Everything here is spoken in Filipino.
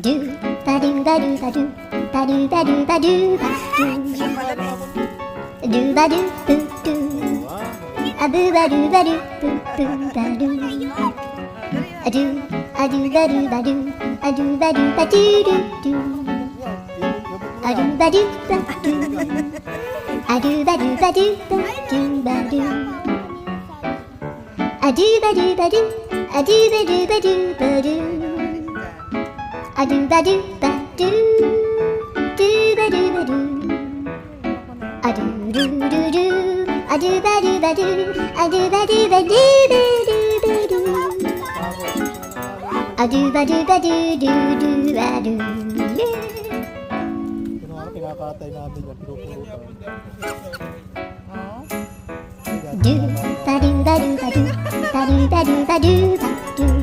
do ba do ba do ba do ba do ba do ba do ba do ba do boo do a boo ba do ba do boo boo ba do a do ba do ba do a do ba do ba do do do a do ba do ba do a do ba do ba do ba do ba do a do ba do ba do a do ba do ba do ba do a do ba do ba do do ba do ba do a do do do do a do ba do ba do a do ba do ba do ba do ba do a do ba do ba do do do ba do Kinakatay namin yung pinupurutan. do ba do ba do ba do ba do ba do ba do ba do